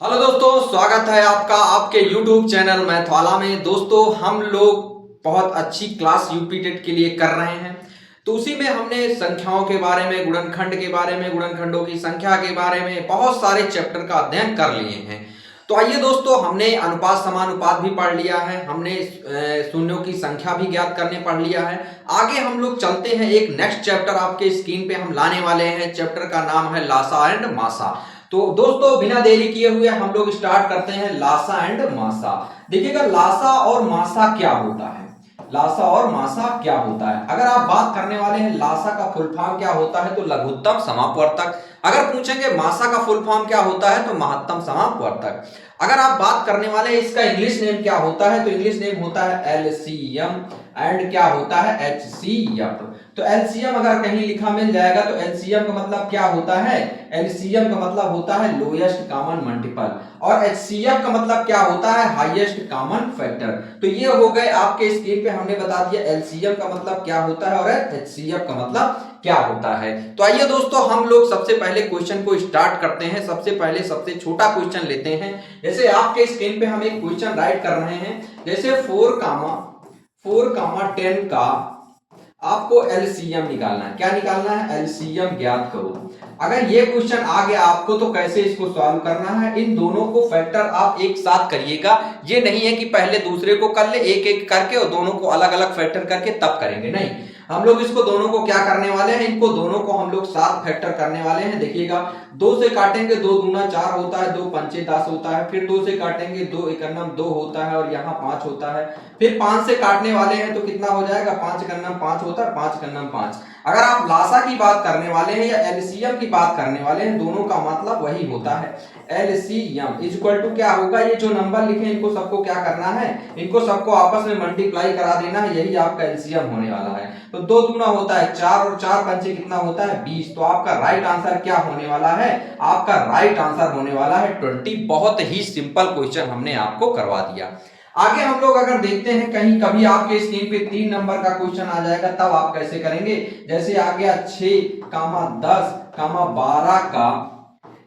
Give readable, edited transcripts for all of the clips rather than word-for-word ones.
Hello दोस्तों, स्वागत है आपका आपके YouTube चैनल मैथवाला में। दोस्तों, हम लोग बहुत अच्छी क्लास यूपी टेट के लिए कर रहे हैं, तो उसी में हमने संख्याओं के बारे में, गुणनखंड के बारे में, गुणनखंडों की संख्या के बारे में बहुत सारे चैप्टर का अध्ययन कर लिए हैं। तो आइए दोस्तों, हमने अनुपात समानुपात भी पढ़ लिया है, हमने शून्यों की संख्या भी ज्ञात करने पढ़ लिया है। आगे हम लोग चलते हैं, एक नेक्स्ट चैप्टर आपके स्क्रीन पे हम लाने वाले हैं। चैप्टर का नाम है लासा एंड मासा। तो दोस्तों, बिना देरी किए हुए हम लोग स्टार्ट करते हैं लासा एंड मासा। देखिएगा, लासा और मासा क्या होता है। लासा और मासा क्या होता है, अगर आप बात करने वाले हैं लासा का फुल फॉर्म क्या होता है तो लघुत्तम समापवर्तक। अगर पूछेंगे मासा का फुल फॉर्म क्या होता है तो महत्तम समापवर्तक। अगर आप बात करने वाले हैं इसका इंग्लिश नेम क्या होता है तो इंग्लिश नेम होता है एलसीएम एंड क्या होता है एचसीएफ। तो एलसीएम अगर कहीं लिखा मिल जाएगा तो एलसीएम का मतलब क्या होता है, एलसीएम का मतलब होता है लोएस्ट कॉमन मल्टीपल, और एचसीएफ का मतलब क्या होता है हाईएस्ट कॉमन फैक्टर। तो ये हो गए आपके स्क्रीन पे हमने बता दिया एलसीएम का मतलब क्या होता है और एचसीएफ का मतलब क्या होता है। तो आइए दोस्तों, हम लोग सबसे पहले क्वेश्चन को स्टार्ट करते हैं। सबसे पहले सबसे छोटा क्वेश्चन लेते हैं। जैसे आपके स्क्रीन पे हम एक क्वेश्चन राइट कर रहे हैं, जैसे 4, 10 का आपको एलसीएम निकालना है। क्या निकालना है, एलसीएम ज्ञात करो। अगर ये क्वेश्चन आ गया आपको तो कैसे इसको सॉल्व करना है, इन दोनों को फैक्टर आप एक साथ करिएगा। ये नहीं है कि पहले दूसरे को कर ले एक एक करके और दोनों को अलग अलग फैक्टर करके तब करेंगे, नहीं। हम लोग इसको दोनों को क्या करने वाले हैं, इनको दोनों को हम लोग साथ फैक्टर करने वाले हैं। देखिएगा, 2 से काटेंगे 2 दूना 4 होता है, 2 पंचे 10 होता है। फिर 2 से काटेंगे 2 एकन्नम 2 होता है और यहाँ 5 होता है। फिर 5 से काटने वाले हैं तो कितना हो जाएगा, 5 एकन्नम 5 होता है, 5 एकन्नम 5। अगर आप लासा की बात करने वाले हैं या एलसीएम की बात करने वाले हैं, दोनों का मतलब वही होता है। एलसीएम इज इक्वल टू क्या होगा, ये जो नंबर लिखे इनको सबको क्या करना है, इनको सबको आपस में मल्टीप्लाई करा देना है, यही आपका एलसीएम होने वाला है। तो 2 दूना होता है 4 और 4 पंचे कितना होता है 20। तो आपका राइट आंसर क्या होने वाला है, आपका राइट आंसर होने वाला है 20। बहुत ही सिंपल क्वेश्चन हमने आपको करवा दिया। आगे हम लोग अगर देखते हैं, कहीं कभी आपके स्क्रीन पे 3 नंबर का क्वेश्चन आ जाएगा, तब आप कैसे करेंगे। जैसे आ गया 6, 10, 12 का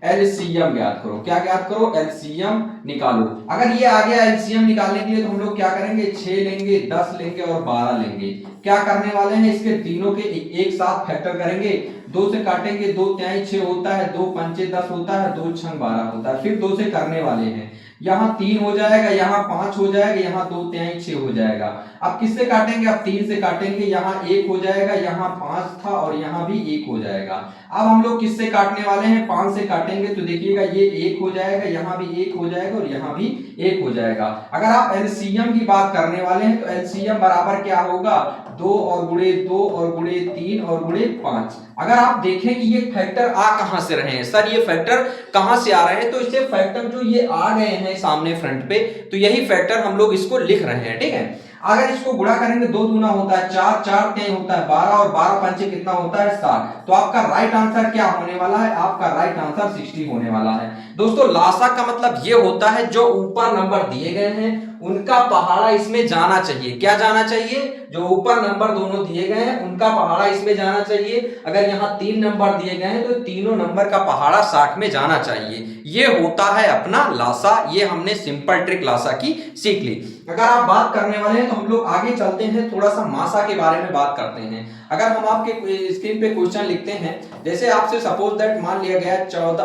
एलसीएम ज्ञात करो। क्या ज्ञात करो, एलसीएम निकालो। अगर ये आ गया एलसीएम निकालने के लिए तो हम लोग क्या करेंगे, 6 लेंगे, 10 लेंगे और 12 लेंगे। क्या करने वाले हैं, इसके तीनों के एक साथ फैक्टर करेंगे। 2 से काटेंगे 2 तिहाई 6 होता है, 2 पंचे 10 होता है, 2 छंग 12 होता है। फिर 2 से करने वाले हैं, यहाँ 3 हो जाएगा, यहाँ 5 हो जाएगा, यहाँ 2 तिहाई 6 हो जाएगा। अब किससे काटेंगे, अब 3 से काटेंगे, यहाँ 1 हो जाएगा, यहाँ 5 था और यहाँ भी 1 हो जाएगा। अब हम लोग किससे काटने वाले हैं, 5 से काटेंगे तो देखिएगा ये 1 हो जाएगा, यहाँ भी 1 हो जाएगा और यहाँ भी 1 हो जाएगा। अगर आप एलसीएम की बात करने वाले हैं तो एलसीएम बराबर क्या होगा, 2 और गुणे 2 और गुणे 3 और गुणे 5। अगर आप देखें कि ये फैक्टर आ कहां से रहे हैं, सर ये फैक्टर कहां से आ रहे हैं, तो इससे फैक्टर जो ये आ गए हैं सामने फ्रंट पे, तो यही फैक्टर हम लोग इसको लिख रहे हैं, ठीक है। अगर इसको गुणा करेंगे 2 दूना होता है 4, 4 तिहाई होता है 12 और 12 पंचे कितना होता है 60। तो आपका राइट आंसर क्या होने वाला है, आपका राइट आंसर 60 होने वाला है। दोस्तों, लासा का मतलब ये होता है जो ऊपर नंबर दिए गए हैं उनका पहाड़ा इसमें जाना चाहिए। क्या जाना चाहिए, जो ऊपर नंबर दोनों दिए गए हैं उनका पहाड़ा इसमें जाना चाहिए। अगर यहाँ 3 नंबर दिए गए हैं तो तीनों नंबर का पहाड़ा 60 में जाना चाहिए। ये होता है अपना लासा। ये हमने सिंपल ट्रिक लासा की सीख ली। अगर आप बात करने वाले हैं तो हम लोग आगे चलते हैं, थोड़ा सा मासा के बारे में बात करते हैं। अगर हम आपके स्क्रीन पे क्वेश्चन लिखते हैं, जैसे आपसे सपोज दैट मान लिया गया 4,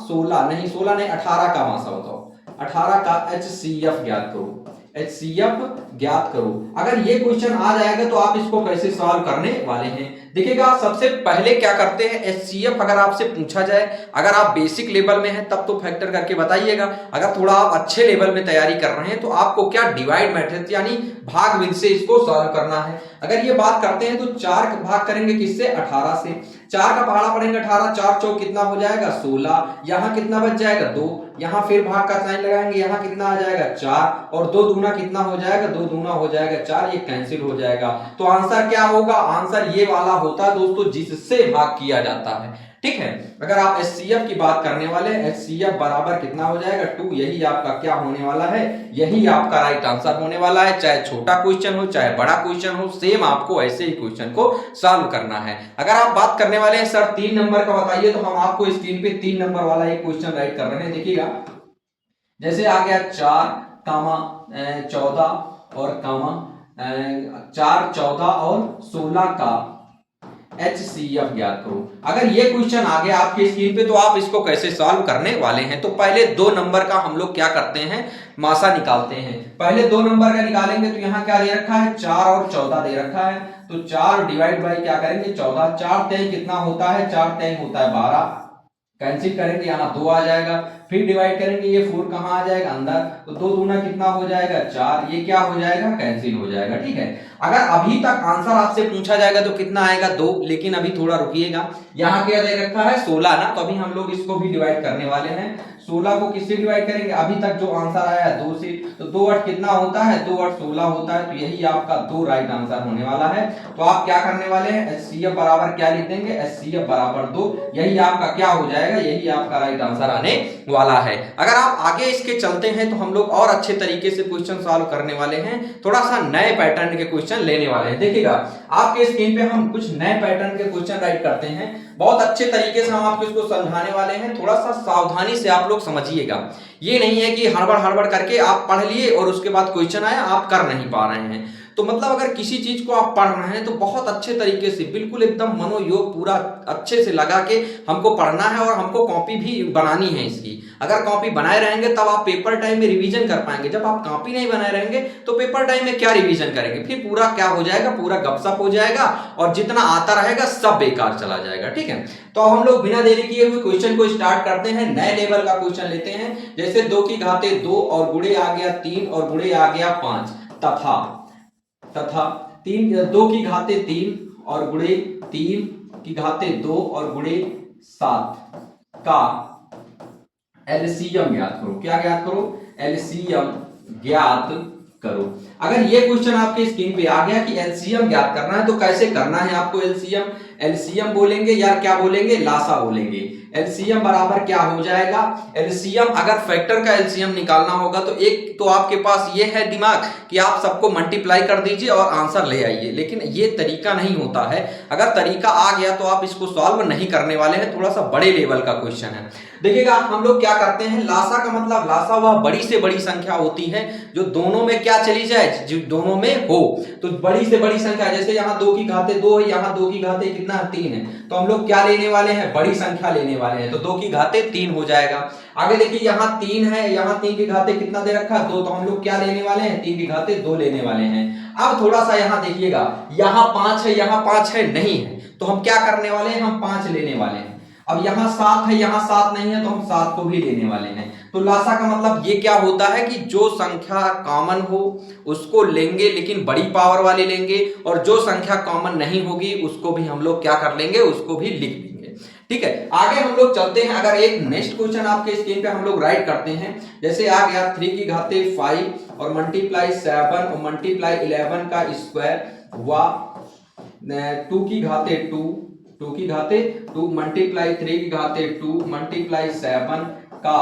16 नहीं 18 का मासा बताओ, 18 का एचसीएफ ज्ञात करो, एचसीएफ ज्ञात करो। अगर ये क्वेश्चन आ जाएगा तो आप इसको कैसे सॉल्व करने वाले हैं। देखिएगा, सबसे पहले क्या करते हैं, एचसीएफ अगर आपसे पूछा जाए, अगर आप बेसिक लेवल में हैं तब तो फैक्टर करके बताइएगा। अगर थोड़ा आप अच्छे लेवल में तैयारी कर रहे हैं तो आपको क्या डिवाइड मेथड यानी भाग विधि से इसको सॉल्व करना है। अगर ये बात करते हैं तो 4 भाग करेंगे किससे, 18 से। 4 का पहाड़ा पड़ेंगे 18, 4 चौक कितना हो जाएगा 16, यहाँ कितना बच जाएगा 2, यहाँ फिर भाग का साइन लगाएंगे, यहाँ कितना आ जाएगा 4 और 2 दूना कितना हो जाएगा, 2 दूना हो जाएगा 4, ये कैंसिल हो जाएगा। तो आंसर क्या होगा, आंसर ये वाला होता है दोस्तों जिससे भाग किया जाता है। ठीक है। अगर आप HCF की बात करने वाले हैं, HCF बराबर कितना हो जाएगा 2, यही आपका क्या होने वाला है, यही आपका राइट आंसर होने वाला है। चाहे छोटा क्वेश्चन हो चाहे बड़ा क्वेश्चन हो, सेम आपको ऐसे ही क्वेश्चन को सॉल्व करना है। अगर आप बात करने वाले हैं सर 3 नंबर का बताइए, तो हम आपको स्क्रीन पे 3 नंबर वाला एक क्वेश्चन राइट कर रहे हैं, देखिएगा। जैसे आ गया 4, 14 और 4, 14 और 16 का HCF ज्ञात करो। अगर ये क्वेश्चन आ गया आपके स्क्रीन पे, तो आप इसको कैसे सॉल्व करने वाले हैं। तो पहले 2 नंबर का हम लोग क्या करते हैं, मासा निकालते हैं। पहले 2 नंबर का निकालेंगे, तो यहाँ क्या दे रखा है, 4 और 14 दे रखा है। तो 4 डिवाइड बाई क्या करेंगे 14, 4 तेई कितना होता है, 4 तेई होता है 12, कैंसिल करेंगे यहाँ 2 आ जाएगा, फिर डिवाइड करेंगे, ये 4 कहाँ आ जाएगा अंदर, तो 2 दूना कितना हो जाएगा 4, ये क्या हो जाएगा कैंसिल हो जाएगा। ठीक है, अगर अभी तक आंसर आपसे पूछा जाएगा तो कितना आएगा 2, लेकिन अभी थोड़ा रुकिएगा, यहाँ क्या दे रखा है 16 ना, तो अभी हम लोग इसको भी डिवाइड करने वाले हैं। 16 को किससे डिवाइड करेंगे, अभी तक जो आंसर आया है 2 से, तो 2 8 कितना होता है, 2 8 16 होता है, तो यही आपका 2 राइट आंसर होने वाला है। तो आप क्या करने वाले हैं, HCF बराबर क्या लिख देंगे, HCF बराबर 2, यही आपका क्या हो जाएगा, यही आपका राइट आंसर आने वाला है। अगर आप आगे इसके चलते हैं तो हम लोग और अच्छे तरीके से क्वेश्चन सॉल्व करने वाले हैं, थोड़ा सा नए पैटर्न के क्वेश्चन लेने वाले हैं। देखिएगा आपके स्क्रीन पे हम कुछ नए पैटर्न के क्वेश्चन राइट करते हैं, बहुत अच्छे तरीके से हम आपको इसको समझाने वाले हैं, थोड़ा सा सावधानी से आप लोग समझिएगा। ये नहीं है कि हड़बड़ हड़बड़ करके आप पढ़ लिए और उसके बाद क्वेश्चन आया आप कर नहीं पा रहे हैं। तो मतलब अगर किसी चीज को आप पढ़ रहे हैं तो बहुत अच्छे तरीके से, बिल्कुल एकदम मनोयोग पूरा अच्छे से लगा के हमको पढ़ना है, और हमको कॉपी भी बनानी है इसकी। अगर कॉपी बनाए रहेंगे तब आप पेपर टाइम में रिवीजन कर पाएंगे, जब आप कॉपी नहीं बनाए रहेंगे तो पेपर टाइम में क्या रिवीजन करेंगे, फिर पूरा क्या हो जाएगा, पूरा गपशप हो जाएगा और जितना आता रहेगा सब बेकार चला जाएगा। ठीक है, तो अब हम लोग बिना देरी किए हुए क्वेश्चन को स्टार्ट करते हैं। नए लेवल का क्वेश्चन लेते हैं, जैसे 2 की घाते 2 और गुणे आ गया 3 और गुणे आ गया 5, तथा 2 की घाते 3 और गुणे 3 की घाते 2 और गुणे 7 का LCM ज्ञात करो। क्या ज्ञात करो, LCM ज्ञात करो। अगर ये क्वेश्चन आपके स्क्रीन पे आ गया कि LCM ज्ञात करना है, तो कैसे करना है आपको LCM बोलेंगे या क्या बोलेंगे, लासा बोलेंगे। LCM बराबर क्या हो जाएगा, LCM अगर फैक्टर का LCM निकालना होगा तो एक तो आपके पास ये है दिमाग कि आप सबको मल्टीप्लाई कर दीजिए और आंसर ले आइए, लेकिन ये तरीका नहीं होता है। अगर तरीका आ गया तो आप इसको सॉल्व नहीं करने वाले हैं, थोड़ा सा बड़े लेवल का क्वेश्चन है। देखिएगा हम लोग क्या करते हैं, लासा का मतलब, लासा वह बड़ी से बड़ी संख्या होती है जो दोनों में क्या चली जाए, जो दोनों में हो। तो बड़ी से बड़ी संख्या, जैसे यहाँ 2 की घाते 2 है, यहाँ 2 की घाते कितना 3 है, तो हम लोग क्या लेने वाले हैं, बड़ी संख्या लेने वाले हैं, तो 2 की घाते 3 हो जाएगा। आगे देखिए यहाँ 3 है, यहाँ 3 की घाते कितना दे रखा है 2, तो हम लोग क्या लेने वाले हैं, 3 की घाते 2 लेने वाले हैं। अब थोड़ा सा यहाँ देखिएगा, यहाँ 5 है, यहाँ 5 है नहीं है, तो हम क्या करने वाले हैं, हम 5 लेने वाले हैं। अब यहाँ 7 है, यहाँ 7 नहीं है, तो हम 7 को भी लेने वाले हैं। तो लासा का मतलब ये क्या होता है कि जो संख्या कॉमन हो उसको लेंगे, लेकिन बड़ी पावर वाली लेंगे, और जो संख्या कॉमन नहीं होगी उसको भी हम लोग क्या कर लेंगे, उसको भी लिख लेंगे। ठीक है, आगे हम लोग चलते हैं। अगर एक नेक्स्ट क्वेश्चन आपके स्क्रीन पे हम लोग राइट करते हैं, जैसे आ गया 3 की घाते 5 और मल्टीप्लाई 7 और मल्टीप्लाई 11 का स्क्वायर हुआ 2 की घाते 2 की घाते 2 मल्टीप्लाई 3 की घाते 2 मल्टीप्लाई 7 का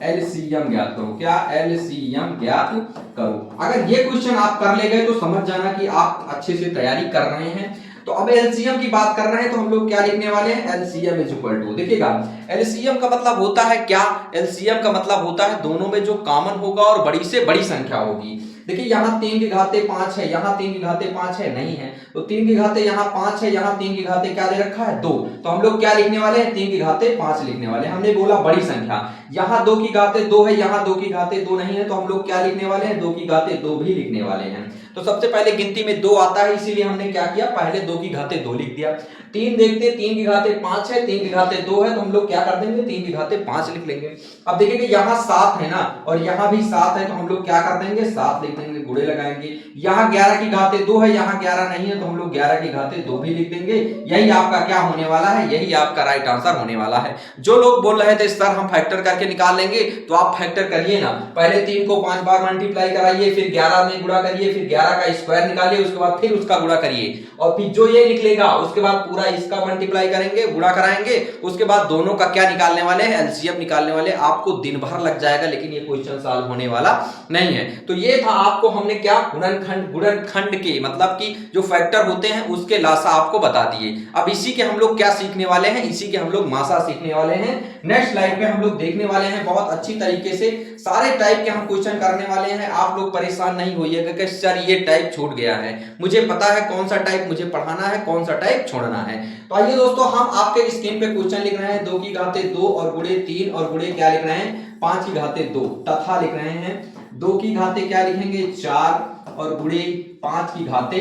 LCM ज्ञात करो। क्या LCM ज्ञात करो। अगर ये क्वेश्चन आप कर ले गए तो समझ जाना कि आप अच्छे से तैयारी कर रहे हैं। तो अब LCM की बात कर रहे हैं तो हम लोग क्या लिखने वाले हैं, LCM इज इक्वल टू, देखिएगा LCM का मतलब होता है क्या, LCM का मतलब होता है दोनों में जो कॉमन होगा और बड़ी से बड़ी संख्या होगी। देखिए यहाँ 3 की घाते 5 है, यहाँ 3 की घाते 5 है नहीं है, तो 3 की घाते यहाँ 5 है, यहाँ 3 की घाते क्या दे रखा है 2, तो हम लोग क्या लिखने वाले हैं, 3 की घाते 5 लिखने वाले हैं। हमने बोला बड़ी संख्या, यहाँ 2 की घाते 2 है, यहाँ 2 की घाते 2 नहीं है, तो हम लोग क्या लिखने वाले हैं, 2 की घाते 2 भी लिखने वाले हैं। तो सबसे पहले गिनती में 2 आता है, इसीलिए हमने क्या किया, पहले 2 की घाते 2 लिख दिया। 3 देखते, 3 की घाते 5 है, 3 की घाते 2 है, तो हम लोग क्या कर देंगे, 3 की घाते 5 लिख लेंगे। अब देखिए यहाँ 7 है ना, और यहाँ भी 7 है, तो हम लोग क्या कर देंगे, 7 लिख देंगे, गुणे लगाएंगे। यहाँ 11 की घाते 2 है, यहाँ 11 नहीं है, तो हम लोग 11 की घाते 2 भी लिख देंगे। यही आपका क्या होने वाला है, यही आपका राइट आंसर होने वाला है। जो लोग बोल रहे थे सर हम फैक्टर करके निकाल लेंगे, तो आप फैक्टर करिए ना, पहले 3 को 5 बार मल्टीप्लाई कराइए, फिर 11 में गुणा करिए, फिर 11 का स्क्वायर निकालिए, उसके बाद फिर उसका गुणा करिए, और फिर जो ये निकलेगा उसके बाद पूरा थोड़ा इसका मल्टीप्लाई करेंगे, गुणा कराएंगे, उसके बाद दोनों का क्या निकालने वाले हैं, एलसीएम निकालने वाले। आपको दिन भर लग जाएगा लेकिन ये क्वेश्चन सॉल्व होने वाला नहीं है। तो ये था आपको हमने क्या गुणनखंड के मतलब कि जो फैक्टर होते हैं उसके लासा आपको बता दिए। अब इसी के हम लोग क्या सीखने वाले हैं, इसी के हम लोग मासा सीखने वाले हैं। नेक्स्ट स्लाइड पे हम लोग देखने वाले हैं बहुत अच्छी तरीके से सारे टाइप के हम क्वेश्चन करने वाले हैं। आप लोग परेशान नहीं होइएगा कि सर ये टाइप छूट गया है, मुझे पता है कौन सा टाइप मुझे पढ़ाना है, कौन सा टाइप छोड़ना है। तो आइए दोस्तों हम आपके स्क्रीन पे क्वेश्चन लिख रहे हैं 2 की घाते 2 और गुणे 3 और गुणे क्या लिख रहे हैं 5 की घाते 2 तथा लिख रहे हैं 2 की घाते क्या लिखेंगे 4 और गुणे 5 की घाते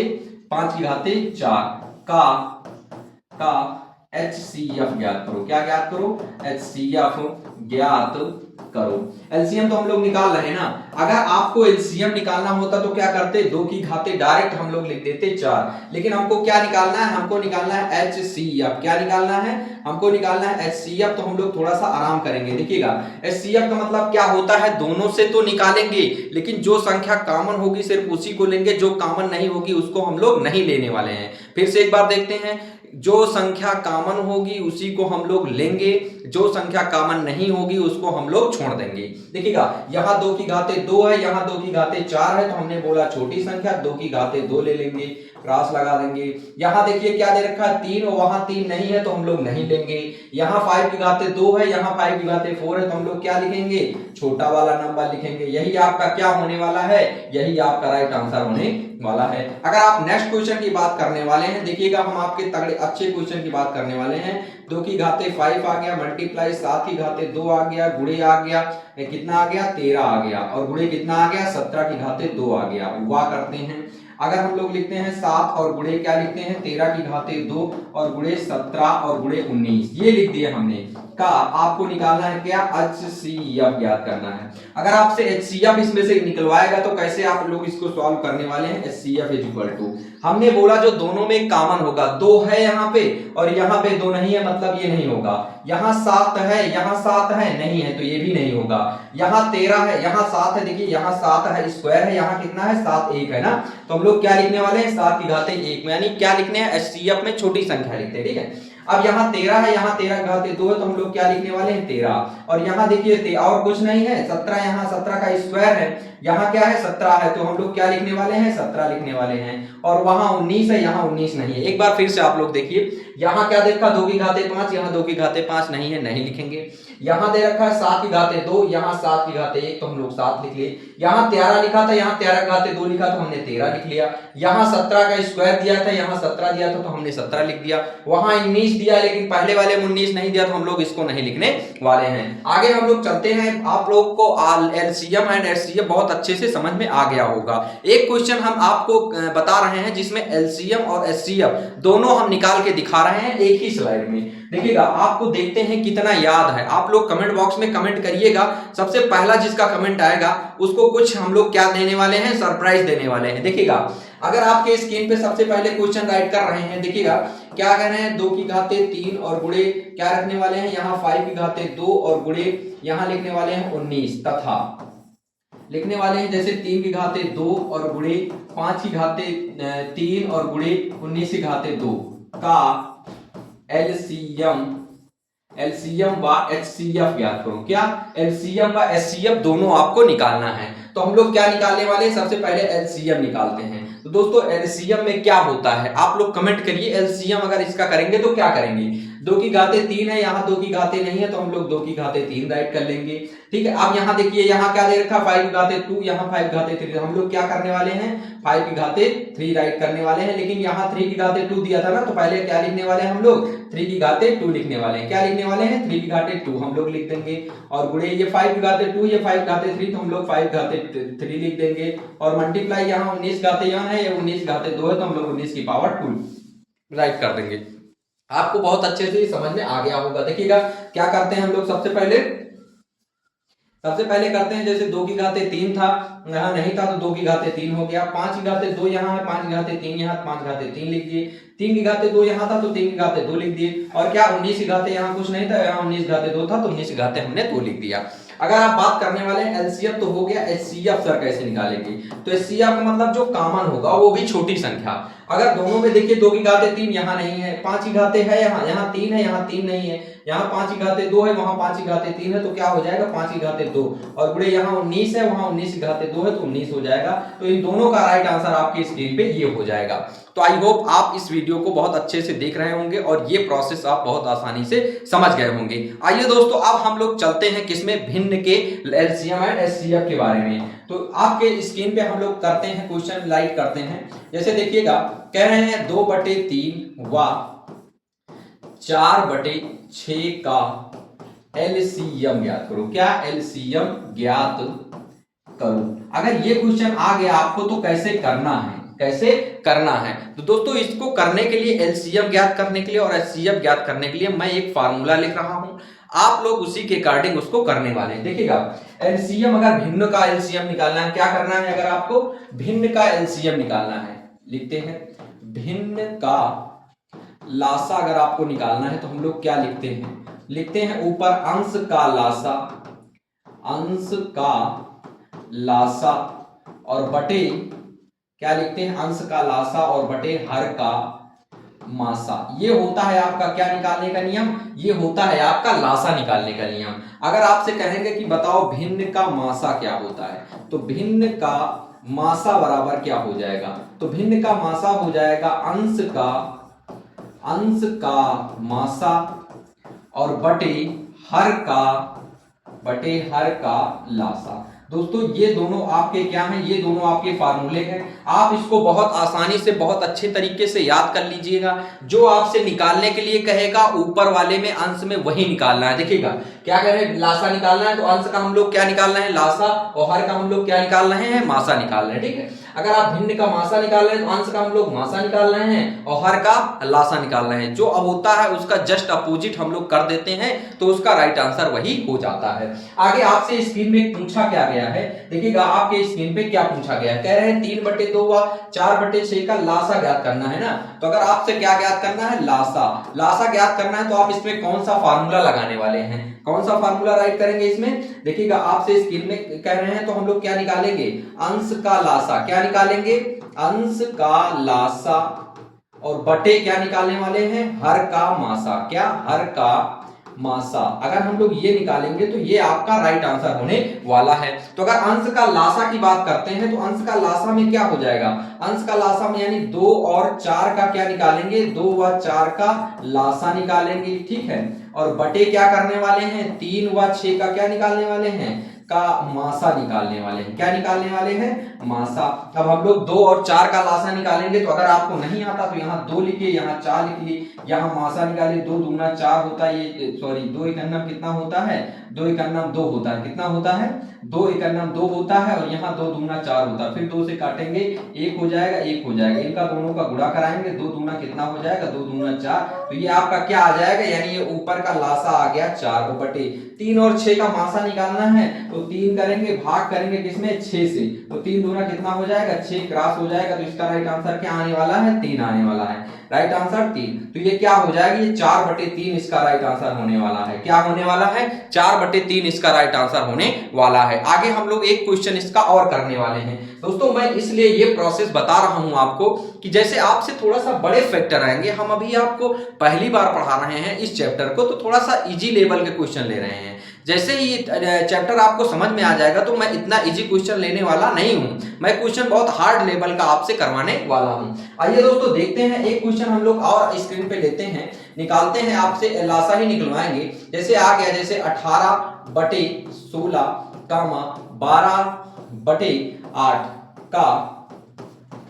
4 का HCF ज्ञात करो। क्या ज्ञात करो, HCF ज्ञात करो। एलसीएम तो हम लोग निकाल रहे हैं ना, अगर आपको एलसीएम निकालना होता तो क्या करते, 2 की घाते डायरेक्ट हम लोग लिख देते 4, लेकिन हमको क्या निकालना है, हमको निकालना है HCF। क्या निकालना है, हमको निकालना है HCF। तो हम लोग थोड़ा सा आराम करेंगे। देखिएगा HCF का मतलब क्या होता है, दोनों से तो निकालेंगे लेकिन जो संख्या कॉमन होगी सिर्फ उसी को लेंगे, जो कॉमन नहीं होगी उसको हम लोग नहीं लेने वाले हैं। फिर से एक बार देखते हैं, जो संख्या कॉमन होगी उसी को हम लोग लेंगे, जो संख्या कॉमन नहीं होगी उसको हम लोग छोड़ देंगे। देखिएगा यहाँ 2 की घाते 2 है, यहाँ 2 की घाते 4 है, तो हमने बोला छोटी संख्या 2 की घाते 2 ले लेंगे, क्रॉस लगा देंगे। यहाँ देखिए क्या दे रखा है 3 और वहां 3 नहीं है तो हम लोग नहीं लेंगे। यहाँ 5 की घाते 2 है, यहाँ 5 की घाते 4 है, तो हम लोग क्या लिखेंगे, छोटा वाला नंबर लिखेंगे। यही आपका क्या होने वाला है, यही आपका राइट आंसर होने वाला है। अगर आप नेक्स्ट क्वेश्चन की बात करने वाले हैं, देखिएगा हम आपके तगड़े अच्छे क्वेश्चन की बात करने वाले हैं। 2 की घाते 5 आ गया, मल्टीप्लाई 7 की घाते 2 आ गया, गुणे आ गया कितना आ गया 13 आ गया, और गुणे कितना आ गया 17 की घाते 2 आ गया। वाह करते हैं। अगर हम लोग लिखते हैं 7 और गुणे क्या लिखते हैं 13 की घाते 2 और गुणे 17 और गुणे 19, ये लिख दिया हमने। का आपको निकालना है क्या, HCF ज्ञात करना है। अगर आपसे HCF इसमें से निकलवाएगा तो कैसे आप लोग इसको सॉल्व करने वाले हैं, HCF इज इक्वल टू, हमने बोला जो दोनों में कॉमन होगा, 2 है यहाँ पे और यहाँ पे 2 नहीं है, मतलब ये नहीं होगा। यहाँ 7 है, यहाँ 7 है, नहीं है तो ये भी नहीं होगा। यहाँ 13 है, यहाँ 7 है, देखिए यहाँ 7 है, स्क्वायर है, यहाँ कितना है 7 1 है ना, तो हम लोग क्या लिखने वाले हैं 7 की घाते 1 में, यानी क्या लिखने हैं HCF में छोटी संख्या लिखते हैं। ठीक है, अब यहाँ 13 है, यहाँ 13 की घाते 2 है, तो हम लोग क्या लिखने वाले हैं 13, और यहाँ देखिए और कुछ नहीं है 17, यहाँ 17 का स्क्वायर है, यहाँ क्या है 17 है, तो हम लोग क्या लिखने वाले हैं 17 लिखने वाले हैं, और वहां 19 है, यहाँ 19 नहीं है। एक बार फिर से आप लोग देखिए, यहाँ क्या देखा 2 की घाते 5, यहाँ 2 की घाते 5 नहीं है, नहीं लिखेंगे। यहाँ दे रखा है 7 की घाते 2, यहाँ 7 की घाते 1, तो हम लोग 7 लिख लिए। यहाँ 13 लिखा था, यहाँ 13 की घाते 2 लिखा तो हमने 13 लिख लिया। यहाँ 17 का स्क्वायर दिया था, यहाँ 17 दिया था, तो हमने 17 लिख दिया। वहां 19 दिया लेकिन पहले वाले में 19 नहीं दिया, तो हम लोग इसको नहीं लिखने वाले हैं। आगे हम लोग चलते हैं। आप लोग को एलसीएम एंड एचसीएफ बहुत अच्छे से समझ में आ गया होगा। एक क्वेश्चन हम आपको बता रहे हैं जिसमें एलसीएम और एचसीएफ दोनों हम निकाल के दिखा रहे हैं एक ही स्लाइड में। देखिएगा आपको देखते हैं कितना याद है। आप लोग कमेंट बॉक्स में कमेंट करिएगा, सबसे पहला जिसका कमेंट आएगा उसको कुछ हम लोग क्या देने वाले हैं, सरप्राइज देने वाले हैं। देखिएगा अगर आपके स्क्रीन पे सबसे पहले क्वेश्चन राइट कर रहे हैं, देखिएगा क्या कह रहे हैं 2 की घाते 3 और गुणे क्या रखने वाले हैं, यहाँ 5 की घाते 2 और गुणे यहाँ लिखने वाले हैं 19, तथा लिखने वाले हैं जैसे 3 की घाते 2 और गुणे 5 की घाते 3 और गुणे 19 की घाते 2 का एलसीएम व एचसीएफ ज्ञात करो। क्या एलसीएम व एचसीएफ दोनों आपको निकालना है। तो हम लोग क्या निकालने वाले हैं, सबसे पहले एलसीएम निकालते हैं। तो दोस्तों एलसीएम में क्या होता है आप लोग कमेंट करिए, एलसीएम अगर इसका करेंगे तो क्या करेंगे। 2 की घाते 3 है, यहाँ 2 की घाते नहीं है, तो हम लोग 2 की घाते 3 राइट कर लेंगे। ठीक है, अब यहाँ देखिए यहाँ क्या दे रखा 5 की घाते 2, यहाँ 5 की घाते 3, हम लोग क्या करने वाले हैं 5 की घाते 3 राइट करने वाले हैं। लेकिन यहाँ 3 की घाते 2 दिया था ना, तो पहले क्या लिखने वाले हैं हम लोग 3 की घाते 2 लिखने वाले हैं। क्या लिखने वाले हैं 3 की घाते 2 हम लोग लिख देंगे, और गुणे ये 5 की घाते 2, ये 5 की घाते 3, तो हम लोग 5 की घाते 3 लिख देंगे, और मल्टीप्लाई यहाँ 19 घाते यहाँ है, ये 19 घाते 2 है, तो हम लोग 19 की पावर 2 राइट कर देंगे। आपको बहुत अच्छे से समझ में आ गया होगा। देखिएगा क्या करते हैं हम लोग, सबसे पहले करते हैं जैसे 2 की घाते 3 था, यहाँ नहीं था तो 2 की घाते 3 हो गया। 5 की घाते 2 यहाँ है, 5 की घाते 3 यहाँ, 5 की घाते 3 लिख दिए। 3 की घाते 2 यहाँ था तो 3 की घाते 2 लिख दिए, और क्या 19 की घाते यहाँ कुछ नहीं था, यहाँ 19 की घाते 2 था तो 19 की घाते हमने 2 लिख दिया। अगर आप बात करने वाले हैं एलसीएम तो हो गया एचसीएफ सर कैसे निकालेंगे, तो एचसीएफ का मतलब जो कॉमन होगा वो भी छोटी संख्या। अगर दोनों में देखिए 2 की घाते 3 यहाँ नहीं है, 5 की घाते है यहाँ 3 है, यहाँ 3 नहीं है, यहाँ 5 की घाते 2 है, वहां 5 की घाते 3 है, तो क्या हो जाएगा 5 की घाते 2, और गुणे यहाँ 19 है, वहां 19 की घाते 2 है, तो 19 हो जाएगा। तो इन दोनों का राइट आंसर आपके स्क्रीन पे ये हो जाएगा। तो आई होप आप इस वीडियो को बहुत अच्छे से देख रहे होंगे और ये प्रोसेस आप बहुत आसानी से समझ गए होंगे। आइए दोस्तों अब हम लोग चलते हैं किसमें, भिन्न के एलसीएम एंड एचसीएफ के बारे में। तो आपके स्क्रीन पे हम लोग करते हैं क्वेश्चन, लाइट करते हैं। जैसे देखिएगा कह रहे हैं 2/3 व 4/6 का एलसीएम ज्ञात करो। क्या एलसीएम ज्ञात करो। अगर ये क्वेश्चन आ गया आपको तो कैसे करना है, कैसे करना है, तो दोस्तों इसको करने के लिए एलसीएम ज्ञात करने के लिए और एचसीएफ ज्ञात करने के लिए मैं एक फार्मूला लिख रहा हूं, आप लोग उसी के अकॉर्डिंग उसको करने वाले हैं। देखिएगा एलसीएम, अगर भिन्न का एलसीएम निकालना है, क्या करना है, अगर आपको भिन्न का एलसीएम निकालना है, लिखते हैं भिन्न का लासा अगर आपको निकालना है तो हम लोग क्या लिखते हैं, लिखते हैं ऊपर अंश का लासा, अंश का लासा और बटे क्या लिखते हैं, अंश का लासा और बटे हर का मासा। ये होता है आपका क्या निकालने का नियम, ये होता है आपका लासा निकालने का नियम। अगर आपसे कहेंगे कि बताओ भिन्न का मासा क्या होता है, तो भिन्न का मासा बराबर क्या हो जाएगा, तो भिन्न का मासा हो जाएगा अंश का मासा और बटे हर का लासा। दोस्तों ये दोनों आपके क्या हैं, ये दोनों आपके फार्मूले हैं। आप इसको बहुत आसानी से बहुत अच्छे तरीके से याद कर लीजिएगा। जो आपसे निकालने के लिए कहेगा ऊपर वाले में अंश में वही निकालना है। देखिएगा क्या कह रहे हैं, लासा निकालना है तो अंश का हम लोग क्या निकाल रहे हैं, लासा, और हर का हम लोग क्या निकाल रहे हैं, मासा निकाल रहे हैं। ठीक है, अगर आप भिन्न का मासा निकाल रहे हैं तो अंश का हम लोग मासा निकाल रहे हैं और हर का लासा निकाल रहे हैं। जो अब होता है उसका जस्ट अपोजिट हम लोग कर देते हैं तो उसका राइट आंसर वही हो जाता है। आगे आपसे स्क्रीन में पूछा क्या गया है, देखिएगा आपके स्क्रीन पे क्या पूछा गया है, कह रहे हैं 3/2 व 4/6 का लासा ज्ञात करना है ना। तो अगर आपसे क्या ज्ञात करना है, लासा ज्ञात करना है तो आप इसमें कौन सा फार्मूला लगाने वाले हैं, कौन सा फार्मूला राइट करेंगे इसमें। देखिएगा आपसे स्क्रीन में कह रहे हैं तो हम लोग क्या निकालेंगे, अंश का लासा, क्या निकालेंगे, अंश का लासा और बटे क्या निकालने वाले हैं, हर का मासा, क्या, हर का मासा। अगर हम लोग ये निकालेंगे तो ये आपका राइट आंसर होने वाला है। तो अगर अंश का लासा की बात करते हैं तो अंश का लासा में क्या हो जाएगा, अंश का लासा में यानी 2 और 4 का क्या निकालेंगे, 2 व 4 का लासा निकालेंगे। ठीक है, और बटे क्या करने वाले हैं, 3 व 6 का क्या निकालने वाले हैं, का मासा निकालने वाले हैं। क्या निकालने वाले हैं, मासा। अब हम लोग 2 और 4 का लासा निकालेंगे तो अगर आपको नहीं आता तो यहाँ 2 लिखिए, यहाँ 4 लिख लिए, यहाँ मासा निकालिए, 2 दूना 4 होता है, ये सॉरी 2 एकन्नम कितना होता है, 2 एकन्नम 2 होता है, कितना होता है, 2 एकन्नम 2 होता है, और यहाँ 2 दूना 4 होता है। फिर 2 से काटेंगे 1 हो जाएगा, 1 हो जाएगा, इनका दोनों का गुणा कराएंगे, 2 दूना कितना हो जाएगा, 2 दूना 4, तो ये आपका क्या आ जाएगा, यानी ये ऊपर का लासा आ गया 4 को बटे 3 और 6 का मासा निकालना है तो 3 करेंगे, भाग करेंगे किसमें, 6 से, तो 3 दूना कितना हो जाएगा, 6 क्रॉस हो जाएगा, तो इसका राइट आंसर क्या आने वाला है, 3 आने वाला है, राइट आंसर 3। तो ये क्या हो जाएगा, ये 4/3 इसका राइट आंसर होने वाला है। क्या होने वाला है, 4/3 इसका राइट आंसर होने वाला है। आगे हम लोग एक क्वेश्चन इसका और करने वाले हैं। दोस्तों मैं इसलिए ये प्रोसेस बता रहा हूं आपको कि जैसे आपसे थोड़ा सा बड़े फैक्टर आएंगे, हम अभी आपको पहली बार पढ़ा रहे हैं इस चैप्टर को, तो थोड़ा सा इजी लेवल के क्वेश्चन ले रहे हैं। जैसे ही चैप्टर आपको समझ में आ जाएगा तो मैं इतना इजी क्वेश्चन लेने वाला नहीं हूं, मैं क्वेश्चन बहुत हार्ड लेवल का आपसे करवाने वाला हूं। आइए दोस्तों देखते हैं, एक क्वेश्चन हम लोग और स्क्रीन पे लेते हैं, निकालते हैं, आपसे लासा ही निकलवाएंगे। जैसे आ गया, जैसे 18/16 12/8 का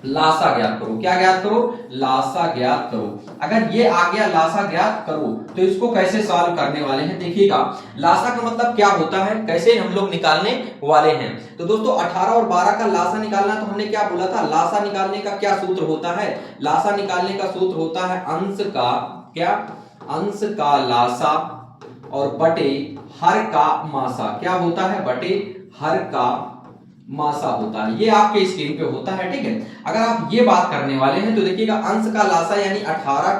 लासा ज्ञात करो। क्या ज्ञात करो, लासा ज्ञात करो। अगर ये आ गया लासा ज्ञात करो तो इसको कैसे सॉल्व करने वाले हैं, देखिएगा लासा का मतलब क्या होता है, कैसे हम लोग निकालने वाले हैं। तो दोस्तों 18 और 12 का लासा निकालना, तो हमने क्या बोला था, लासा निकालने का क्या सूत्र होता है, लासा निकालने का सूत्र होता है अंश का, क्या, अंश का लासा और बटे हर का मासा। क्या होता है, बटे हर का मासा होता है, ये आपके स्क्रीन पे होता है। ठीक है, अगर आप ये बात करने वाले हैं तो देखिएगा अंश का लासा यानी 18,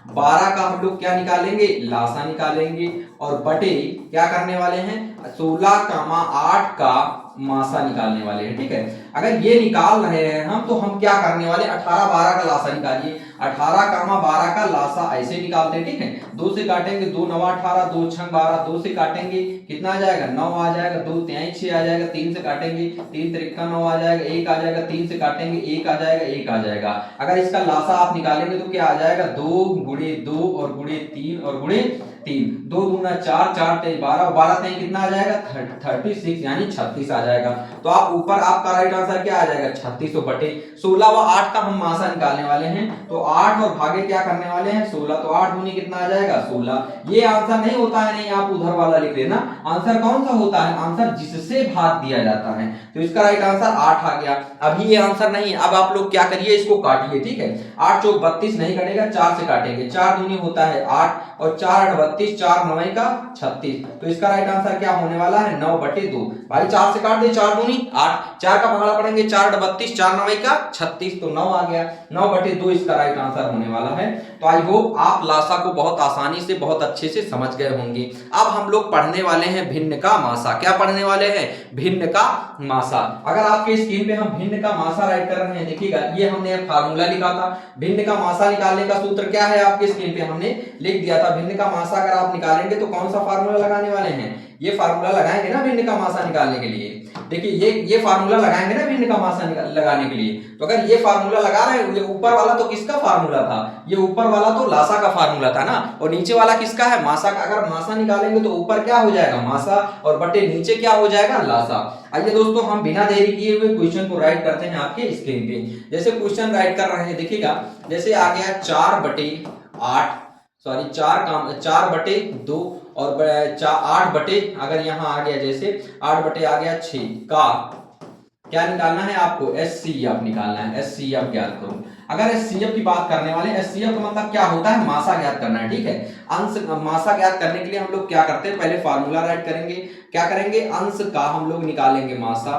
12 का हम लोग क्या निकालेंगे, लासा निकालेंगे, और बटे क्या करने वाले हैं, 16,8 का मासा निकालने वाले हैं। ठीक है, अगर ये निकाल रहे हैं हम तो हम क्या करने वाले, 18 12 का लासा निकालिए, 18, 12 का लासा ऐसे निकालते हैं। ठीक है, 2 से काटेंगे, 2 9 18, 2 6 12, 2 से काटेंगे कितना आ जाएगा, 9 आ जाएगा, 2 3 6 आ जाएगा, 3 से काटेंगे 3 3 9 आ जाएगा, 1 आ जाएगा, 3 से काटेंगे 1 आ जाएगा, 1 आ जाएगा। अगर इसका लासा आप निकालेंगे तो क्या आ जाएगा, 2 गुणे 2 और गुणे 3 और गुणे 3, 2 दूना 4, 4 3 12, 12 3 कितना आ जाएगा, 36 यानी 36 आ जाएगा। तो आप ऊपर आपका राइट आंसर क्या आ जाएगा, 36 बटे 16 व 8 का हम मासा निकालने वाले हैं, तो 8 और भागे क्या करने वाले हैं, 16, तो 8 दूनी कितना आ जाएगा, 16। ये आंसर नहीं होता है, नहीं आप उधर वाला लिख लेना, आंसर कौन सा होता है, आंसर जिससे भाग दिया जाता है, तो इसका राइट आंसर 8 आ गया। अभी ये आंसर नहीं है, अब आप लोग क्या करिए, इसको काटिए। ठीक है, 8 चौक 32 नहीं कटेगा, 4 से काटेंगे, 4 दूनी होता है 8 और 4 8 32, 4 9 का 36, तो इसका राइट आंसर क्या होने वाला है, 9 बटे 2। भाई 4 से काट दे, 4 दूनी 8, 4 का पहाड़ा पड़ेंगे, 4 8 32, 4 9 का 36, तो 9 आ गया, 9 बटे 2 इसका राइट आंसर होने वाला है। तो आई होप आप लासा को बहुत आसानी से, बहुत अच्छे से समझ गए होंगे। अब हम लोग पढ़ने वाले हैं भिन्न का मासा। क्या पढ़ने वाले हैं, भिन्न का मासा। अगर आपके स्क्रीन पे हम भिन्न का मासा राइट कर रहे हैं, देखिएगा ये हमने फार्मूला लिखा था, भिन्न का मासा निकालने का सूत्र क्या है, आपके स्क्रीन पे हमने लिख दिया था। भिन्न का मासा अगर आप निकालेंगे तो कौन सा फार्मूला लगाने वाले हैं, ये फार्मूला लगाएंगे ना भिन्न का मासा निकालने के लिए। देखिए ये फार्मूला लगाएंगे ना भिन्न का मासा लगाने के लिए, तो अगर ये फार्मूला लगा रहे हैं, ये ऊपर वाला तो किसका फार्मूला था, ये ऊपर वाला तो लासा का फार्मूला था ना, और नीचे वाला किसका है, मासा का। अगर मासा निकालेंगे तो ऊपर क्या हो जाएगा, मासा, और बटे नीचे क्या हो जाएगा, लासा। आइए दोस्तों हम बिना देरी किए हुए क्वेश्चन को राइट करते हैं आपके स्क्रीन पे। जैसे क्वेश्चन राइट कर रहे हैं, देखिएगा जैसे आ गया 4 बटे 8, सॉरी 4 बटे 2 और 8 बटे, अगर यहाँ आ गया जैसे 8 बटे आ गया 6 का क्या निकालना है आपको, एचसीएफ निकालना है, एचसीएफ ज्ञात करो। अगर एचसीएफ की बात करने वाले, एचसीएफ का मतलब क्या होता है, मासा ज्ञात करना है। ठीक है, अंश मासा ज्ञात करने के लिए हम लोग क्या करते हैं, पहले फार्मूला राइट करेंगे, क्या करेंगे, अंश का हम लोग निकालेंगे मासा,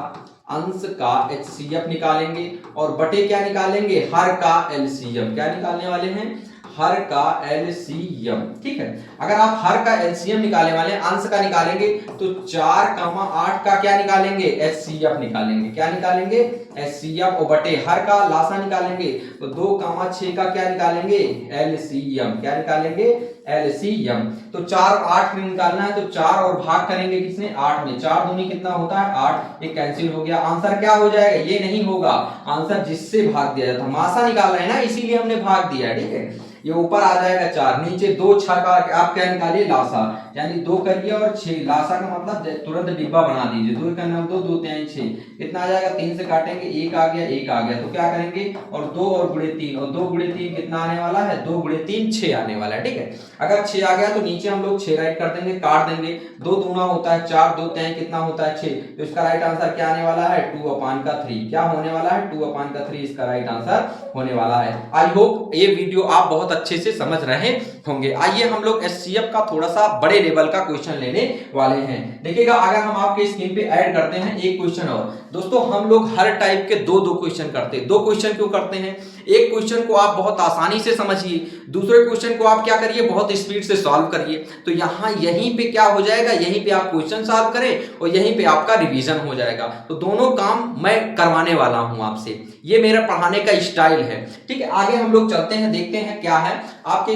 अंश का एचसीएफ निकालेंगे, और बटे क्या निकालेंगे, हर का एलसीएम। क्या निकालने वाले हैं, हर का एलसीएम। ठीक है, अगर आप हर का एलसीएम निकालने वाले हैं, अंश का निकालेंगे तो 4, 8 का क्या निकालेंगे, एचसीएफ निकालेंगे। क्या निकालेंगे, एचसीएफ, और बटे हर का लासा निकालेंगे तो 2, 6 का क्या निकालेंगे, एलसीएम। क्या निकालेंगे, एलसीएम। तो 4 8 में निकालना है, तो 4 और भाग करेंगे किसने, 8 में, 4 दूनी कितना होता है 8, ये कैंसिल हो गया। आंसर क्या हो जाएगा, ये नहीं होगा, आंसर जिससे भाग दिया जाता, मासा निकाल रहे हैं ना, इसीलिए हमने भाग दिया। ठीक है, ये ऊपर आ जाएगा 4, नीचे 2 6 का आप क्या निकालिए, लासा, यानी 2 करिए और 6, लासा का मतलब तुरंत डिब्बा बना दीजिए, 2 का नाम 2 2 3 6, कितना आ जाएगा, 3 से काटेंगे 1 आ गया, 1 आ गया, तो क्या करेंगे, और 2 और गुणे 3, और 2 गुणे 3 कितना आने वाला है, 2 गुणे 3 6 आने वाला है। ठीक है, अगर 6 आ गया तो नीचे हम लोग 6 राइट कर देंगे, काट देंगे, 2 दूना होता है 4, 2 3 कितना होता है 6, तो इसका राइट आंसर क्या आने वाला है, 2/3। क्या होने वाला है, 2/3 इसका राइट आंसर होने वाला है। आई होप ये वीडियो आप बहुत अच्छे से समझ रहे होंगे। आइए हम लोग एचसीएफ का थोड़ा सा बड़े लेवल का क्वेश्चन लेने वाले हैं। देखिएगा अगर हम आपके स्क्रीन पे ऐड करते हैं एक क्वेश्चन और, दोस्तों हम लोग हर टाइप के दो क्वेश्चन करते हैं। 2 क्वेश्चन क्यों करते हैं, एक क्वेश्चन को आप बहुत आसानी से समझिए, दूसरे क्वेश्चन को आप क्या करिए, बहुत स्पीड से सॉल्व करिए। तो यहाँ यहीं पे क्या हो जाएगा, यहीं पे आप क्वेश्चन सॉल्व करें और यहीं पे आपका रिवीजन हो जाएगा। तो दोनों काम मैं करवाने वाला हूं आपसे, ये मेरा पढ़ाने का स्टाइल है। ठीक है, आगे हम लोग चलते हैं, देखते हैं क्या है। आपके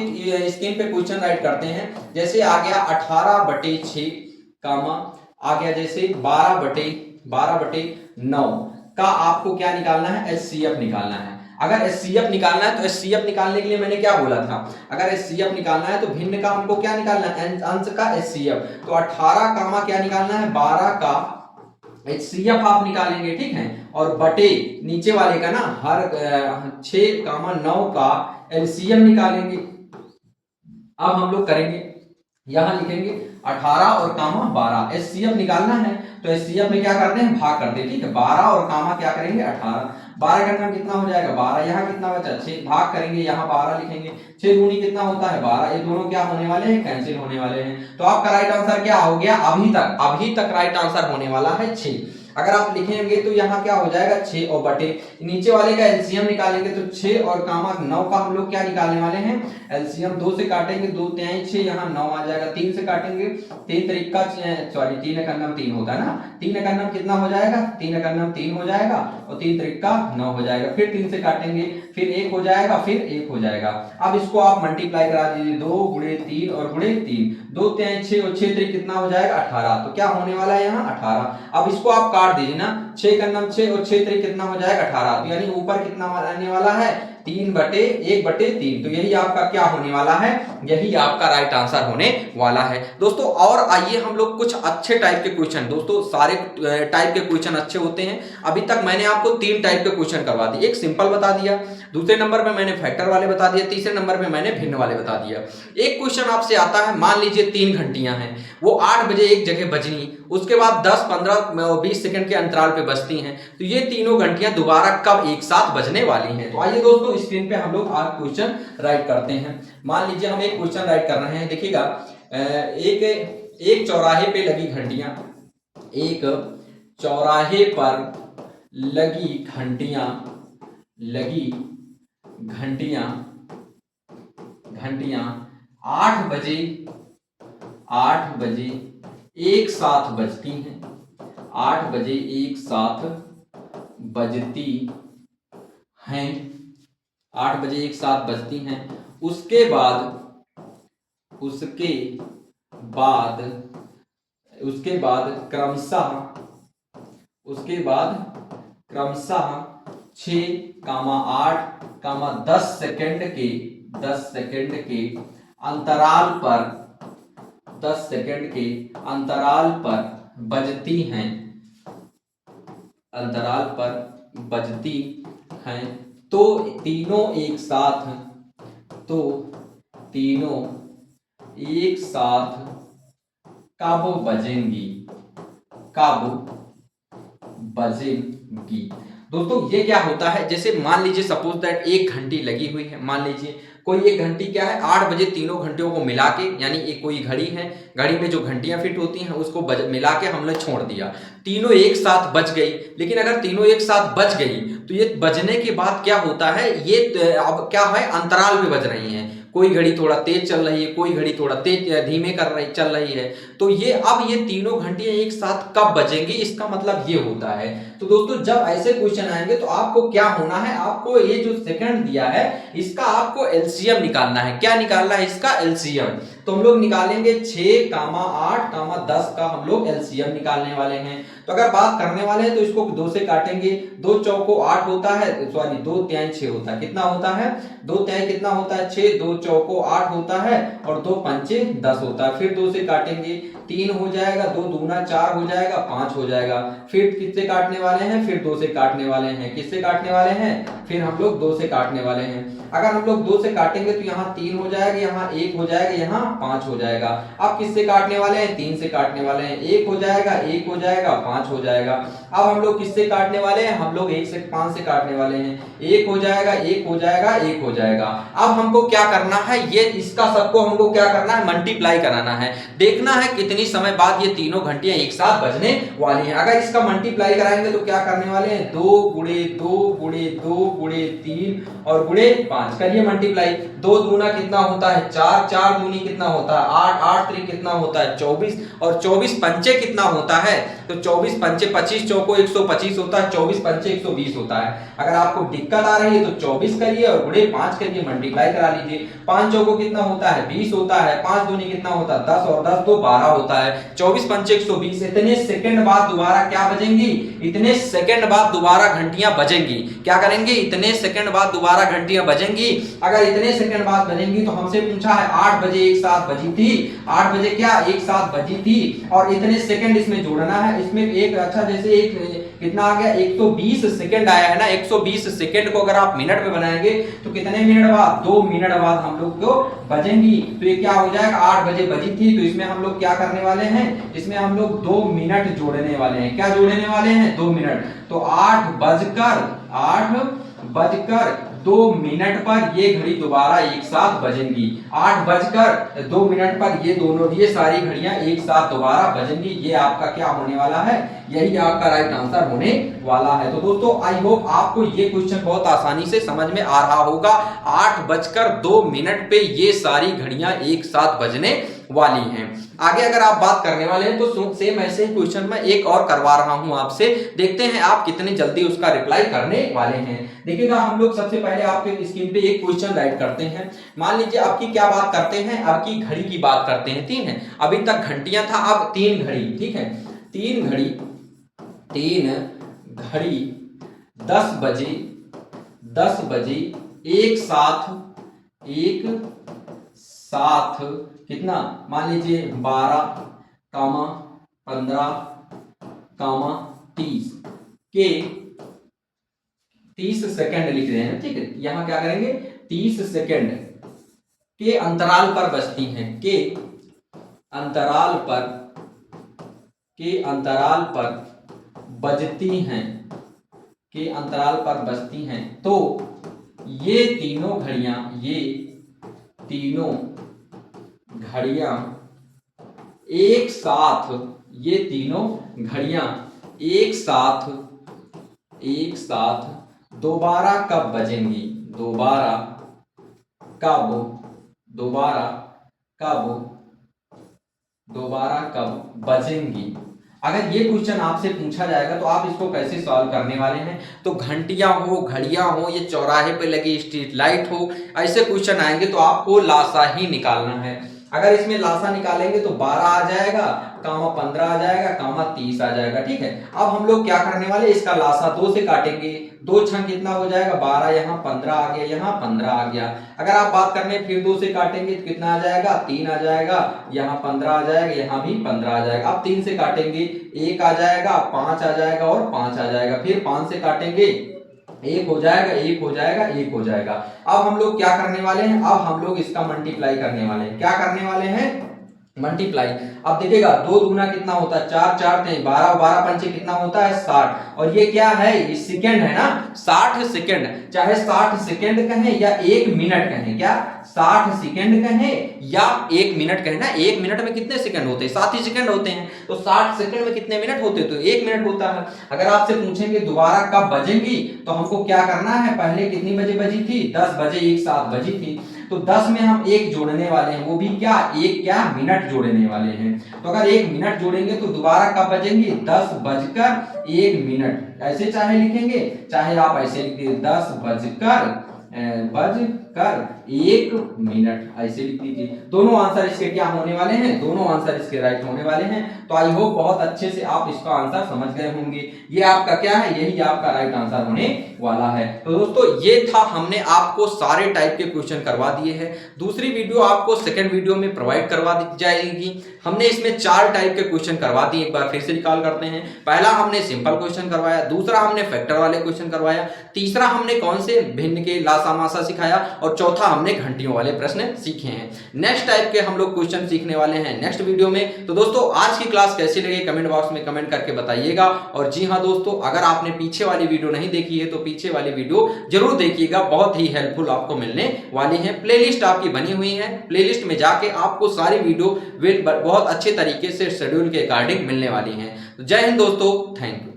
स्क्रीन पे क्वेश्चन राइट करते हैं, जैसे आ गया 18/6 कामा, आ गया जैसे 12/9 का आपको क्या निकालना है, एचसीएफ निकालना है। अगर एचसीएफ निकालना है तो एचसीएफ निकालने के लिए मैंने क्या बोला था, अगर एचसीएफ निकालना है तो भिन्न का हमको क्या निकालना है, अंश का एचसीएफ। तो 18 कामा क्या निकालना है, 12 का एचसीएफ आप निकालेंगे। ठीक है, और बटे नीचे वाले का ना हर 6, 9 का एलसीएम निकालेंगे। अब हम लोग करेंगे, यहां लिखेंगे 18 और कामा 12, एचसीएफ निकालना है तो एचसीएफ में क्या करते हैं, भाग करते हैं। ठीक है, 12 और कामा क्या करेंगे 18, 12 का नाम कितना हो जाएगा 12, यहाँ कितना बचा 6, भाग करेंगे, यहाँ 12 लिखेंगे, 6 दूनी कितना होता है 12, ये दोनों क्या होने वाले हैं, कैंसिल होने वाले हैं। तो आपका राइट आंसर क्या हो गया, अभी तक राइट आंसर होने वाला है 6। अगर आप लिखेंगे तो यहाँ क्या हो जाएगा 6 और बटे नीचे वाले का एलसीएम निकालेंगे तो 6 और कामा 9 का हम लोग क्या निकालने वाले हैं एलसीएम। 2 से काटेंगे 2 तिहाई 6, यहाँ 9 आ जाएगा। 3 से काटेंगे 3 तरीका सॉरी 3 एकन्नम 3 होगा ना, 3 एकन्नम कितना हो जाएगा 3 एकन्नम 3 हो जाएगा और 3 तरीका 9 हो जाएगा। फिर 3 से काटेंगे फिर 1 हो जाएगा फिर 1 हो जाएगा। अब इसको आप मल्टीप्लाई करा दीजिए 2 गुणे 3 और गुणे 3, 2 तिहाई 6 और 6 तरीक कितना हो जाएगा 18। तो क्या होने वाला है यहाँ 18। अब इसको आप काट दीजिए ना, 6 का नम 6 और 6 तरीक कितना हो जाएगा 18। तो यानी ऊपर कितना आने वाला है 3/1/3। तो यही आपका क्या होने वाला है, यही आपका राइट आंसर होने वाला है दोस्तों। और आइए हम लोग कुछ अच्छे टाइप के क्वेश्चन, दोस्तों सारे टाइप के क्वेश्चन अच्छे होते हैं। अभी तक मैंने आपको 3 टाइप के क्वेश्चन करवा दिए, एक सिंपल बता दिया, दूसरे नंबर पे मैंने फैक्टर वाले बता दिया, तीसरे नंबर पे मैंने भिन्न वाले बता दिया। एक क्वेश्चन आपसे आता है, मान लीजिए 3 घंटियां हैं, वो 8 बजे एक जगह बजनी, उसके बाद 10, 15, 20 सेकंड के अंतराल पे बजती हैं, तो ये तीनों घंटियां दोबारा कब एक साथ बजने वाली हैं। तो आइए दोस्तों स्क्रीन पे हम लोग आज क्वेश्चन राइट करते हैं। मान लीजिए हम एक क्वेश्चन राइट कर रहे हैं, देखिएगा एक चौराहे पे लगी घंटियां, एक चौराहे पर लगी घंटियां 8 बजे एक साथ बजती हैं, 8 बजे एक साथ बजती हैं, 8 बजे एक साथ बजती हैं। उसके बाद क्रमशः 6,8,10 सेकंड के अंतराल पर बजती हैं। तो तीनों एक साथ कब बजेंगी। दोस्तों ये क्या होता है, जैसे मान लीजिए सपोज दैट एक घंटी लगी हुई है, मान लीजिए कोई एक घंटी क्या है 8 बजे तीनों घंटियों को मिला के, यानी एक कोई घड़ी है, घड़ी में जो घंटियां फिट होती हैं उसको मिला के हमने छोड़ दिया, तीनों एक साथ बज गई। लेकिन अगर तीनों एक साथ बज गई तो ये बजने के बाद क्या होता है, ये अब क्या है अंतराल पे बज रही हैं, कोई घड़ी थोड़ा तेज चल रही है, कोई घड़ी थोड़ा तेज धीमे चल रही है। तो ये अब ये तीनों घंटियां एक साथ कब बजेंगी, इसका मतलब ये होता है। तो दोस्तों जब ऐसे क्वेश्चन आएंगे तो आपको क्या होना है, आपको ये जो सेकंड दिया है इसका आपको एलसीएम निकालना है। क्या निकालना है इसका एलसीएम, तो हम लोग निकालेंगे 6, 8, 10 का हम लोग एलसीएम निकालने वाले हैं। तो अगर बात करने वाले हैं तो इसको 2 से काटेंगे, 2 चौको 8 होता है, सॉरी 2 तिहाई 6 होता है, कितना होता है 2 तिहाई कितना होता है 6, 2 चौको 8 होता है और 2 पंचे 10 होता है। फिर 2 से काटेंगे 3 हो जाएगा, 2 दूना 4 हो जाएगा, 5 हो जाएगा। फिर किससे काटने वाले हैं, फिर 2 से काटने वाले हैं, किससे काटने वाले हैं, फिर हम लोग 2 से काटने वाले हैं। अगर हम लोग 2 से काटेंगे तो यहाँ 3 हो जाएगा, यहाँ 1 हो जाएगा, यहाँ 5 हो जाएगा। अब किससे काटने वाले हैं, 3 से काटने वाले हैं, 1 हो जाएगा, 1 हो जाएगा, 5 हो जाएगा। अब हम लोग किससे काटने वाले हैं, हम लोग 1 से 5 से काटने वाले हैं, 1 हो जाएगा, 1 हो जाएगा, 1 हो जाएगा। अब हमको क्या करना है, ये इसका सबको हमको क्या करना है मल्टीप्लाई कराना है, देखना है कितनी समय बाद ये तीनों घंटियां एक साथ बजने वाली हैं। अगर इसका मल्टीप्लाई कराएंगे तो क्या करने वाले हैं 2 गुणे 2 गुणे 2 गुणे 3 और गुणे 5, करिए मल्टीप्लाई। 2 दूना कितना होता है 4, 4 दूनी कितना होता है 8, 8 3 कितना होता है 24 और 24 पंचे कितना होता है, तो 24 पंचे 25, चौको 125 होता है, 24 पंचे 120 होता है। अगर आपको दिक्कत आ रही है तो 24 करिए और गुणे 5 करिए, मल्टीप्लाई करा लीजिए। 5 चौको कितना होता है 20 होता है, 5 दूनी कितना होता है 10 और 10 2 12 होता है, 24 पंचे 120। इतने सेकंड बाद दोबारा क्या बजेंगी, इतने सेकंड बाद दोबारा घंटियां बजेंगी। क्या करेंगे, इतने सेकंड बाद दोबारा घंटियां बजेंगी। अगर इतने सेकंड बाद बजेंगी तो हमसे पूछा है 8 बजे एक साथ बजी थी, 8 बजे क्या एक साथ बजी थी और इतने सेकंड इसमें जोड़ना है। इसमें एक अच्छा जैसे एक कितना आ गया 120 सेकंड आया है ना, 120 सेकंड को अगर आप मिनट में बनाएंगे तो कितने मिनट बाद 2 मिनट बाद हम लोग को बजेंगी। तो ये क्या हो जाएगा 8 बजे बजी थी, तो इसमें हम लोग क्या करने वाले हैं, इसमें हम लोग 2 मिनट जोड़ने वाले हैं। क्या जोड़ने वाले हैं 2 मिनट। तो 8 बजकर 2 पर ये घड़ी दोबारा एक साथ बजेंगी। 8:02 पर ये सारी घड़ियां एक साथ दोबारा बजेंगी। ये आपका क्या होने वाला है, यही आपका राइट आंसर होने वाला है। तो दोस्तों आई होप आपको ये क्वेश्चन बहुत आसानी से समझ में आ रहा होगा। 8:02 पे ये सारी घड़ियां एक साथ बजने वाली हैं। आगे अगर आप बात करने वाले हैं तो सेम ऐसे ही क्वेश्चन मैं एक और करवा रहा हूं आपसे, देखते हैं आप कितनी जल्दी उसका रिप्लाई करने वाले हैं। देखिएगा हम लोग सबसे पहले आपके स्क्रीन पे एक क्वेश्चन राइट करते हैं। मान लीजिए आपकी क्या बात करते हैं, आपकी घड़ी की बात करते हैं, ठीक है। अभी तक घंटियां था, अब 3 घड़ी, ठीक है। 3 घड़ी 10 बजे एक साथ कितना, मान लीजिए 12, 15, 30 के 30 सेकंड लिख रहे हैं, ठीक है। यहां क्या करेंगे, 30 सेकंड के अंतराल पर बजती हैं, के अंतराल पर बजती हैं, तो ये तीनों घड़ियां एक साथ दोबारा कब बजेंगी, दोबारा कब बजेंगी। अगर ये क्वेश्चन आपसे पूछा जाएगा तो आप इसको कैसे सॉल्व करने वाले हैं। तो घंटियां हो, घड़ियां हो, ये चौराहे पे लगी स्ट्रीट लाइट हो, ऐसे क्वेश्चन आएंगे तो आपको लासा ही निकालना है। अगर इसमें लासा निकालेंगे तो 12 आ जाएगा, 15 आ जाएगा, 30 आ जाएगा, ठीक है। अब हम लोग क्या करने वाले, इसका लासा 2 से काटेंगे। 2 छंग कितना हो जाएगा, 12, यहाँ 15 आ गया, यहाँ 15 आ गया। अगर आप बात करने फिर 2 से काटेंगे तो कितना आ जाएगा, 3 आ जाएगा, यहाँ 15 आ जाएगा, यहाँ भी 15 आ जाएगा। अब 3 से काटेंगे 1 आ जाएगा, 5 आ जाएगा और 5 आ जाएगा। फिर 5 से काटेंगे 1 हो जाएगा, 1 हो जाएगा, 1 हो जाएगा। अब हम लोग क्या करने वाले हैं, अब हम लोग इसका मल्टीप्लाई करने वाले हैं। क्या करने वाले हैं, मल्टीप्लाई। अब देखिएगा 2 दूना कितना होता है, 4 4 12, 12 पंचे कितना होता है 60। और ये क्या है, ये सेकंड है ना, 60 सेकंड। चाहे 60 सेकंड कहें या 1 मिनट कहें, क्या 60 सेकंड कहें या 1 मिनट कहें ना। 1 मिनट में कितने सेकंड होते हैं, 7 ही सेकंड होते हैं। तो 60 सेकंड में कितने मिनट होते हैं, तो 1 मिनट होता है। अगर आपसे पूछेंगे दोबारा कब बजेंगी, तो हमको क्या करना है, पहले कितनी बजे बजी थी, 10 बजे एक साथ बजी थी। तो 10 में हम 1 जोड़ने वाले हैं, वो भी क्या, 1 मिनट जोड़ने वाले हैं। तो अगर 1 मिनट जोड़ेंगे तो दोबारा कब बजेंगे, 10:01। ऐसे चाहे लिखेंगे, चाहे आप ऐसे लिखिए 10:01 ऐसे लिख दीजिए। दोनों आंसर इसके क्या होने वाले हैं, दोनों आंसर इसके राइट होने वाले हैं। तो आई होप बहुत अच्छे से आप इसका आंसर समझ गए होंगे। ये आपका क्या है, यही आपका राइट आंसर होने वाला है। तो दोस्तों ये था, हमने आपको सारे टाइप के क्वेश्चन करवा दिए हैं। दूसरी वीडियो आपको सेकंड वीडियो में प्रोवाइड करवा दी जाएगी। हमने इसमें 4 टाइप के क्वेश्चन करवा दिए, एक बार फिर से रिकॉल करते हैं। पहला हमने सिंपल क्वेश्चन करवाया, दूसरा हमने फैक्टर वाले क्वेश्चन करवाया, तीसरा हमने कौन से भिन्न के लासा मासा सिखाया, और चौथा हमने घंटियों वाले प्रश्न सीखे हैं। नेक्स्ट टाइप के हम लोग क्वेश्चन सीखने वाले हैं नेक्स्ट वीडियो में। तो दोस्तों आज की क्लास कैसी लगी कमेंट बॉक्स में कमेंट करके बताइएगा। और जी हाँ दोस्तों, अगर आपने पीछे वाली वीडियो नहीं देखी है तो पीछे वाली वीडियो जरूर देखिएगा, बहुत ही हेल्पफुल आपको मिलने वाली है। प्लेलिस्ट आपकी बनी हुई है, प्लेलिस्ट में जाके आपको सारी वीडियो बहुत अच्छे तरीके से शेड्यूल के अकॉर्डिंग मिलने वाली है। जय हिंद दोस्तों, थैंक यू।